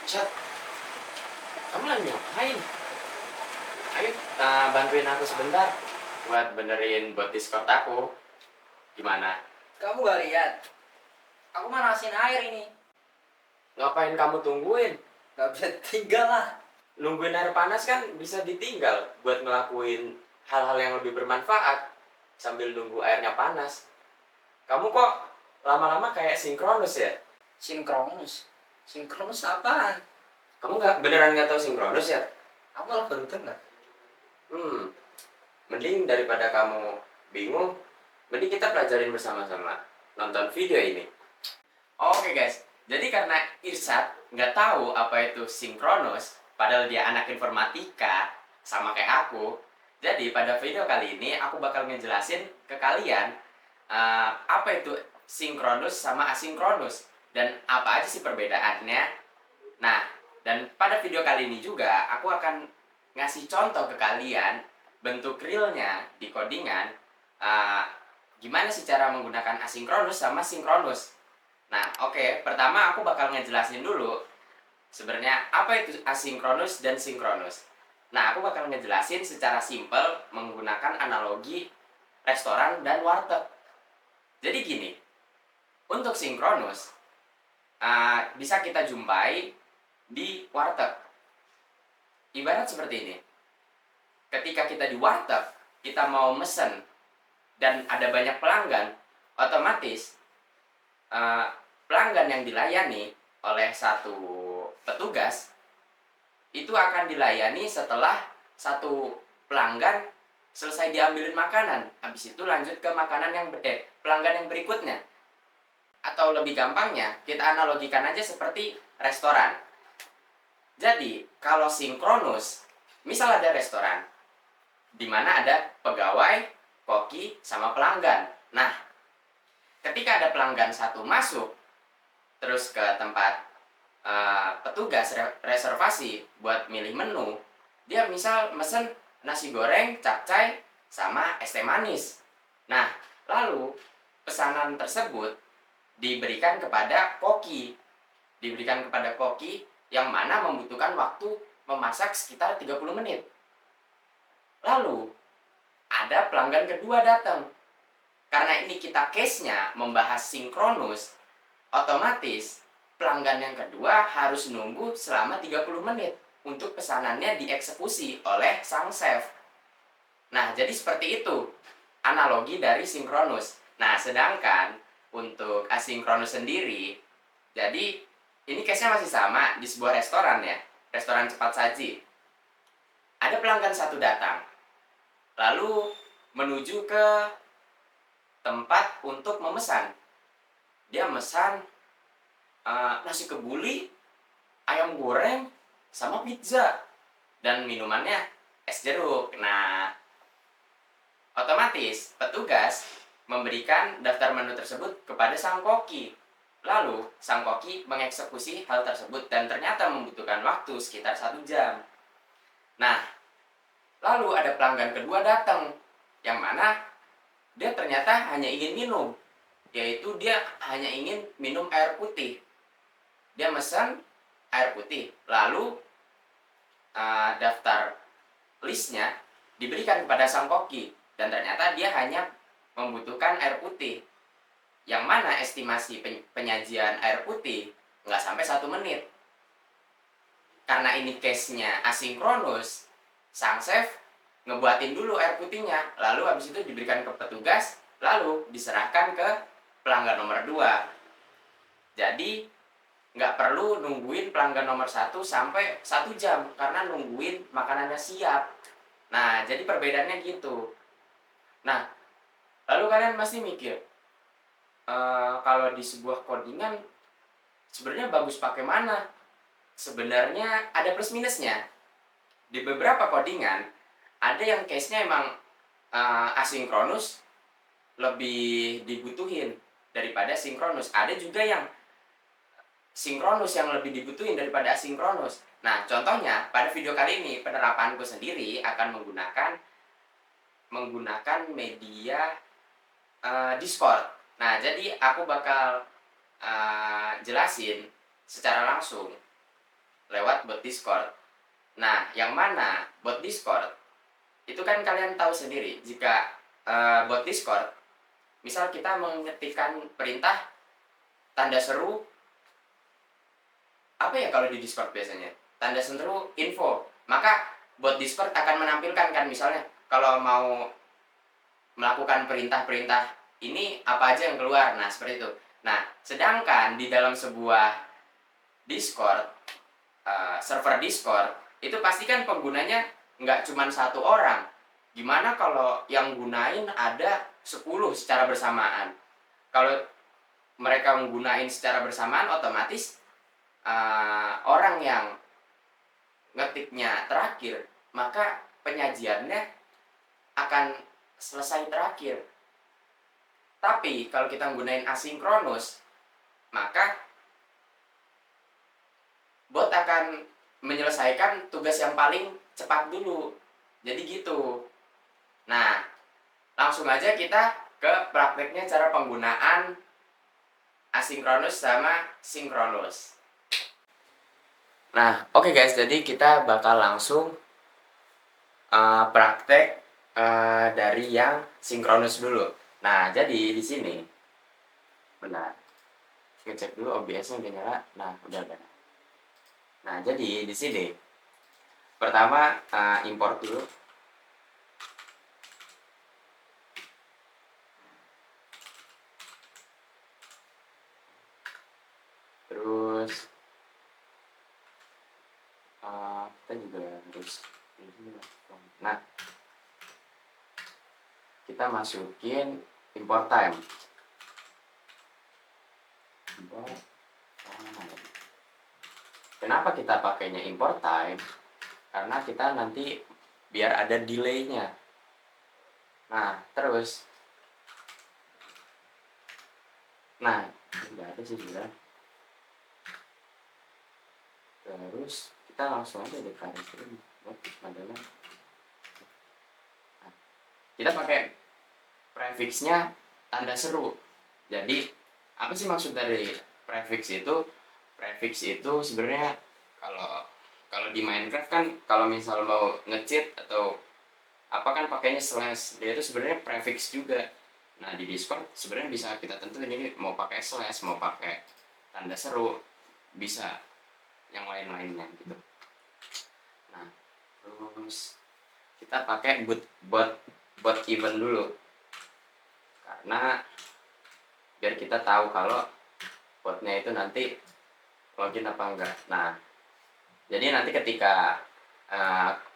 Chat, kamu lagi ngapain? Ayo, bantuin aku sebentar buat benerin bot Discord aku. Gimana? Kamu gak lihat? Aku manasin air ini. Ngapain kamu tungguin? Gak bisa tinggal lah. Nungguin air panas kan bisa ditinggal buat ngelakuin hal-hal yang lebih bermanfaat sambil nunggu airnya panas. Kamu kok lama-lama kayak sinkronus ya? Sinkronus. Sinkronus apaan? Kamu beneran nggak tahu sinkronus ya? Aku malah baru dengar. Mending daripada kamu bingung, mending kita pelajarin bersama-sama. Nonton video ini. Oke guys, jadi karena Irsat nggak tahu apa itu sinkronus, padahal dia anak informatika, sama kayak aku. Jadi pada video kali ini aku bakal ngejelasin ke kalian apa itu sinkronus sama asinkronus dan apa aja sih perbedaannya. Nah, dan pada video kali ini juga aku akan ngasih contoh ke kalian bentuk realnya di codingan, gimana sih cara menggunakan asinkronus sama sinkronus. Nah, oke, pertama aku bakal ngejelasin dulu sebenarnya apa itu asinkronus dan sinkronus. Nah, aku bakal ngejelasin secara simpel menggunakan analogi restoran dan warteg. Jadi gini, untuk sinkronus bisa kita jumpai di warteg. Ibarat seperti ini. Ketika kita di warteg, kita mau mesen dan ada banyak pelanggan, otomatis pelanggan yang dilayani oleh satu petugas itu akan dilayani setelah satu pelanggan selesai diambilin makanan. Habis itu lanjut ke makanan yang pelanggan yang berikutnya. Atau lebih gampangnya, kita analogikan aja seperti restoran. Jadi, kalau sinkronus, misal ada restoran di mana ada pegawai, koki, sama pelanggan. Nah, ketika ada pelanggan satu masuk terus ke tempat petugas reservasi buat milih menu, dia misal mesen nasi goreng, capcay, sama es teh manis. Nah, lalu pesanan tersebut diberikan kepada koki. Diberikan kepada koki yang mana membutuhkan waktu memasak sekitar 30 menit. Lalu, ada pelanggan kedua datang. Karena ini kita case-nya membahas sinkronus, otomatis pelanggan yang kedua harus nunggu selama 30 menit untuk pesanannya dieksekusi oleh sang chef. Nah, jadi seperti itu analogi dari sinkronus. Nah, sedangkan untuk asinkronus sendiri, jadi ini case-nya masih sama di sebuah restoran ya, restoran cepat saji. Ada pelanggan satu datang, lalu menuju ke tempat untuk memesan. Dia mesan nasi kebuli, ayam goreng, sama pizza. Dan minumannya es jeruk. Nah, otomatis petugas memberikan daftar menu tersebut kepada sang koki. Lalu, sang koki mengeksekusi hal tersebut dan ternyata membutuhkan waktu sekitar 1 jam. Nah, lalu ada pelanggan kedua datang, yang mana dia ternyata hanya ingin minum, yaitu dia hanya ingin minum air putih. Dia pesan air putih, lalu daftar listnya diberikan kepada sang koki, dan ternyata dia hanya membutuhkan air putih, yang mana estimasi penyajian air putih nggak sampai 1 menit. Karena ini case-nya asinkronus, sang chef ngebuatin dulu air putihnya, lalu habis itu diberikan ke petugas, lalu diserahkan ke pelanggan nomor 2. Jadi nggak perlu nungguin pelanggan nomor 1 sampai 1 jam karena nungguin makanannya siap. Nah, jadi perbedaannya gitu. Nah, lalu kalian pasti mikir, kalau di sebuah codingan sebenarnya bagus pakai mana? Sebenarnya ada plus minusnya. Di beberapa codingan ada yang case-nya emang asinkronus lebih dibutuhin daripada sinkronus. Ada juga yang sinkronus yang lebih dibutuhin daripada asinkronus. Nah, contohnya pada video kali ini penerapanku sendiri akan menggunakan media Discord. Nah, jadi aku bakal jelasin secara langsung lewat bot Discord. Nah, yang mana bot Discord itu kan kalian tahu sendiri, jika bot Discord, misal kita mengetikkan perintah tanda seru, apa ya kalau di Discord biasanya? Tanda seru info. Maka bot Discord akan menampilkan kan, misalnya kalau mau melakukan perintah-perintah ini apa aja yang keluar. Nah, seperti itu. Nah, sedangkan di dalam sebuah Discord, server Discord, itu pasti kan penggunanya nggak cuma satu orang. Gimana kalau yang gunain ada 10 secara bersamaan? Kalau mereka menggunain secara bersamaan, otomatis orang yang ngetiknya terakhir, maka penyajiannya akan selesai terakhir. Tapi kalau kita menggunakan asinkronus, maka bot akan menyelesaikan tugas yang paling cepat dulu. Jadi gitu. Nah, langsung aja kita ke prakteknya, cara penggunaan asinkronus sama sinkronus. Nah, oke guys, jadi kita bakal langsung praktek dari yang sinkronus dulu. Nah, jadi di sini, benar, ngecek dulu OBS-nya udah nyala. Nah, udah. Nah, jadi di sini pertama import dulu. Terus kita juga harus, nah, kita masukin import time. Kenapa kita pakainya import time? Karena kita nanti biar ada delay-nya. Nah, terus, nah, nggak ada sih sudah. Terus kita langsung aja deklarasi adalah, nah, kita pakai prefixnya tanda seru. Jadi apa sih maksud dari prefix itu? Prefix itu sebenarnya kalau di Minecraft kan, kalau misal mau nge-cheat atau apa kan pakainya slash, dia itu sebenarnya prefix juga. Nah, di Discord sebenarnya bisa kita tentuin ini mau pakai slash, mau pakai tanda seru, bisa yang lain-lainnya gitu. Nah, terus kita pakai bot event dulu, karena biar kita tahu kalau botnya itu nanti login apa enggak. Nah, jadi nanti ketika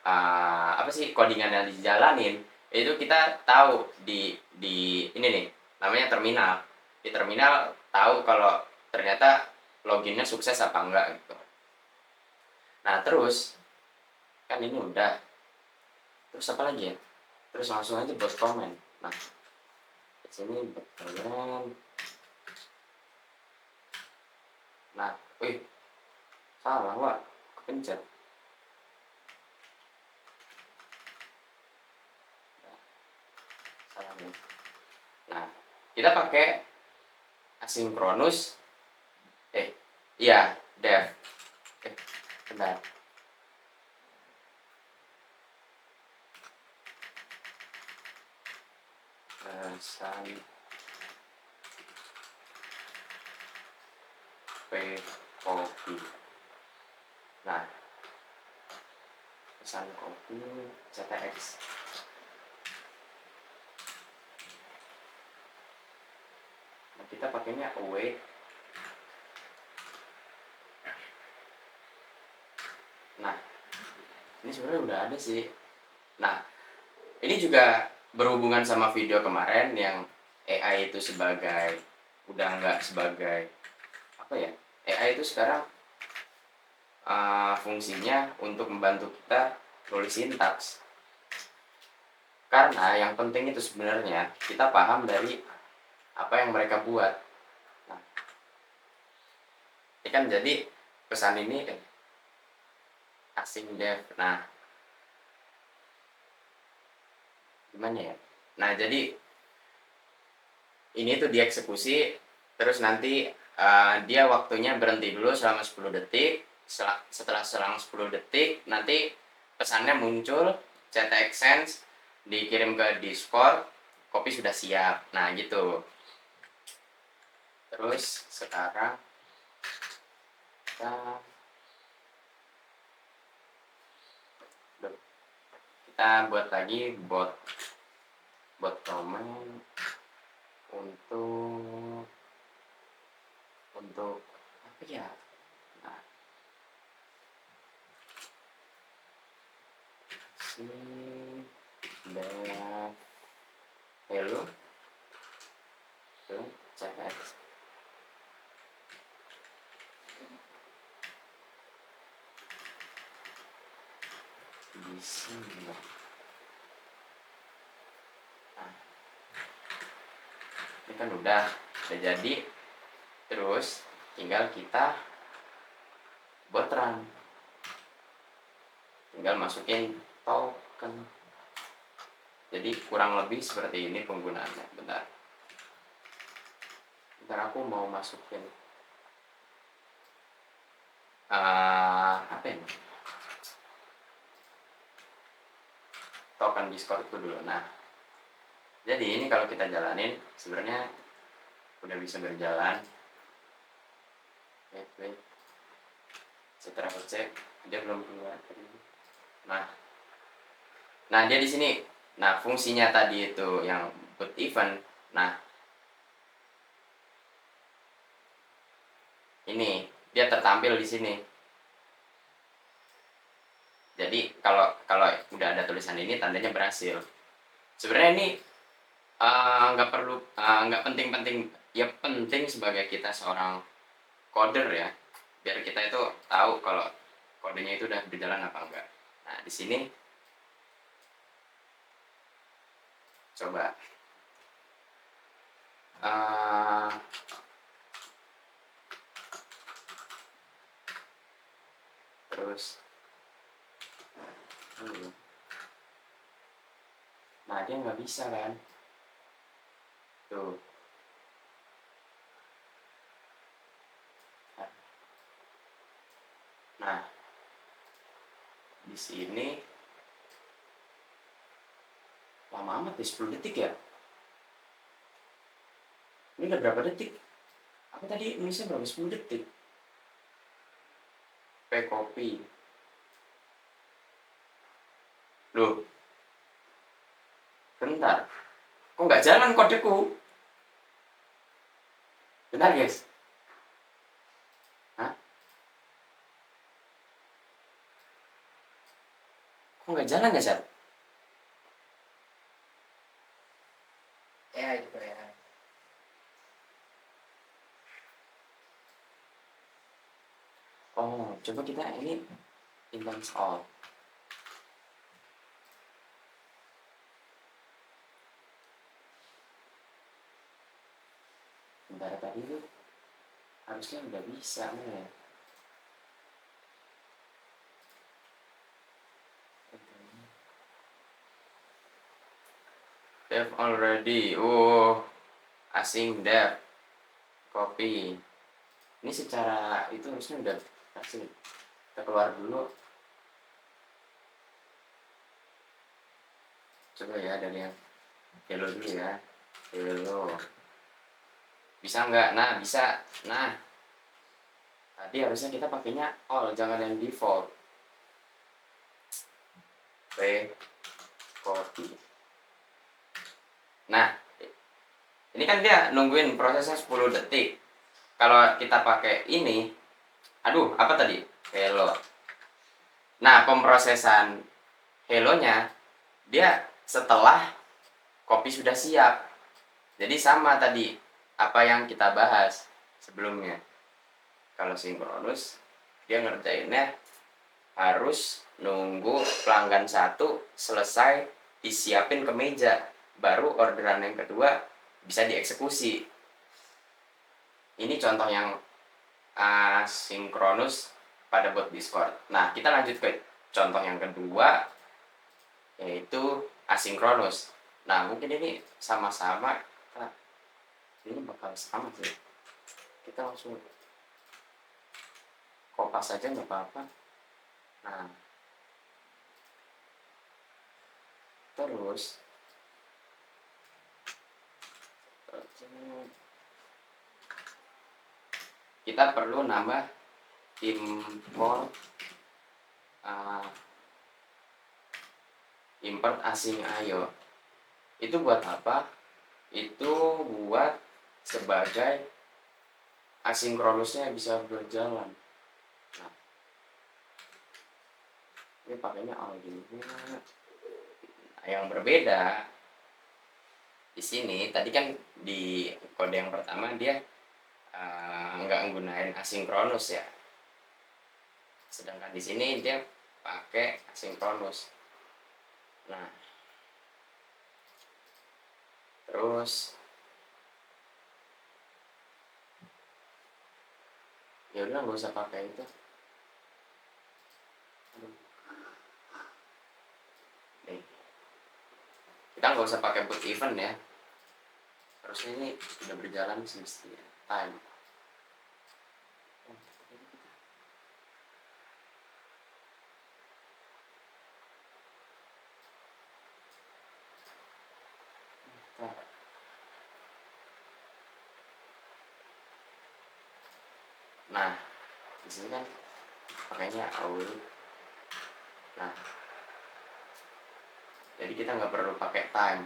apa sih codingan yang dijalanin, itu kita tahu di ini nih, namanya terminal. Di terminal tahu kalau ternyata loginnya sukses apa enggak gitu. Nah, terus kan ini udah. Terus apa lagi ya? Terus langsung aja buat komen. Nah, di sini betulan. Nah, wih, salah wak, kepencet. Salah nih. Nah, kita pakai asinkronus. Iya, dev. Bentar. Pesan kopi. Nah, pesan kopi CTX. Nah, kita pakainya await. Nah, ini sebenarnya udah ada sih. Nah, ini juga berhubungan sama video kemarin yang AI itu udah nggak sebagai apa ya, AI itu sekarang fungsinya untuk membantu kita tulis sintaks. Karena yang penting itu sebenarnya kita paham dari apa yang mereka buat. Nah, ini kan jadi pesan ini asing dev. Nah, gimana ya? Nah, jadi ini tuh dieksekusi, terus nanti dia waktunya berhenti dulu selama 10 detik. setelah selang 10 detik nanti pesannya muncul, chat exchange, dikirim ke Discord, kopi sudah siap. Nah gitu. Terus sekarang kita buat lagi bot comment untuk apa ya? Nah, hello chat di sini. Nah, ini kan udah jadi. Terus tinggal kita buat run, tinggal masukin token. Jadi kurang lebih seperti ini penggunaannya. Bentar aku mau masukin apa ini, token Discord itu dulu. Nah jadi ini kalau kita jalanin sebenarnya udah bisa berjalan. Wait, setelah cek dia belum keluar. Nah dia di sini. Nah fungsinya tadi itu yang put event. Nah ini dia tertampil di sini. Jadi kalau udah ada tulisan ini tandanya berhasil. Sebenarnya ini nggak perlu, nggak penting-penting. Ya penting sebagai kita seorang coder ya, biar kita itu tahu kalau kodenya itu udah berjalan apa enggak. Nah di sini coba terus nah dia nggak bisa kan tuh. Nah di sini lama amat ya, 10 detik ya. Ini udah berapa detik? Aku tadi nulisnya berapa? 10 detik. Copy. Loh, bentar. Kok nggak jalan kodeku? Bentar guys. Hah? Kok nggak jalan ya, Sar? Ya itu ya. Oh, coba kita ini inbox all. Bentar tadi tuh harusnya udah bisa nih. Dev already. Asing dev. Copy. Ini secara itu harusnya udah asing. Kita keluar dulu. Coba ya dari yang hello dulu ya. Hello. Bisa nggak? Nah bisa. Nah tadi harusnya kita pakainya all, jangan yang default. Oke, copy. Nah ini kan dia nungguin prosesnya 10 detik. Kalau kita pakai ini, aduh apa tadi? Hello. Nah pemrosesan hello-nya dia setelah kopi sudah siap. Jadi sama tadi apa yang kita bahas sebelumnya. Kalau sinkronus dia ngerjainnya harus nunggu pelanggan satu selesai disiapin ke meja, baru orderan yang kedua bisa dieksekusi. Ini contoh yang asinkronus pada bot Discord. Nah kita lanjut ke contoh yang kedua, yaitu asinkronus. Nah mungkin ini sama-sama, ini bakal sama sih. Kita langsung kopas saja nggak apa-apa. Nah, terus kita perlu nambah import import asing ayo. Itu buat apa? Itu buat sebagai asinkronusnya bisa berjalan. Nah, ini pakainya Arduino. Nah, yang berbeda di sini tadi kan di kode yang pertama dia nggak menggunakan asinkronus ya, sedangkan di sini dia pakai asinkronus. Nah, terus ya udah nggak usah pakai itu. Nih, kita nggak usah pakai boot event ya, harusnya ini udah berjalan semestinya time. Nah, di sini kan pakainya AUL. Nah, jadi kita nggak perlu pakai time.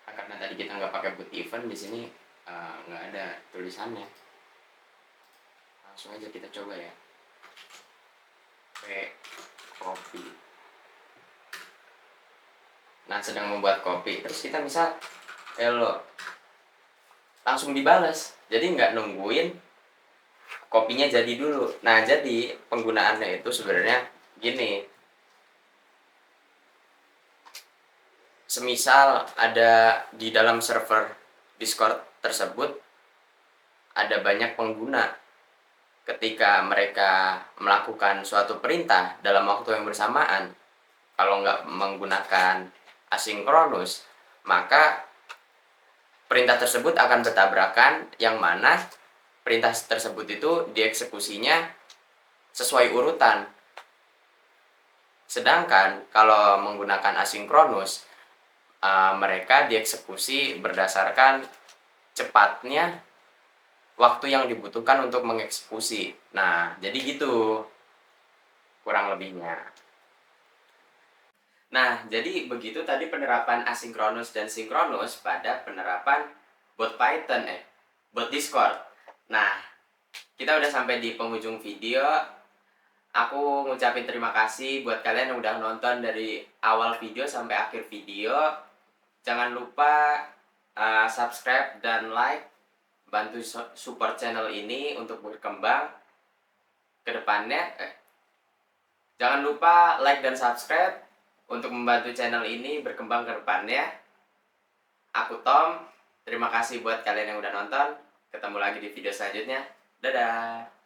Nah, karena tadi kita nggak pakai boot event, di sini nggak ada tulisannya. Langsung aja kita coba ya. Oke, copy. Nah, sedang membuat copy, terus kita misal hello, langsung dibalas. Jadi nggak nungguin kopinya jadi dulu. Nah, jadi penggunaannya itu sebenarnya gini. Semisal ada di dalam server Discord tersebut ada banyak pengguna, ketika mereka melakukan suatu perintah dalam waktu yang bersamaan, kalau nggak menggunakan asinkronus, maka perintah tersebut akan bertabrakan, yang mana perintah tersebut itu dieksekusinya sesuai urutan. Sedangkan kalau menggunakan asinkronus, mereka dieksekusi berdasarkan cepatnya waktu yang dibutuhkan untuk mengeksekusi. Nah, jadi gitu kurang lebihnya. Nah, jadi begitu tadi penerapan asinkronus dan sinkronus pada penerapan bot Python, bot Discord. Nah, kita udah sampai di penghujung video. Aku ngucapin terima kasih buat kalian yang udah nonton dari awal video sampai akhir video. Jangan lupa subscribe dan like, bantu support channel ini untuk berkembang ke depannya. Jangan lupa like dan subscribe untuk membantu channel ini berkembang ke depannya. Aku Tom, terima kasih buat kalian yang udah nonton. Ketemu lagi di video selanjutnya. Dadah!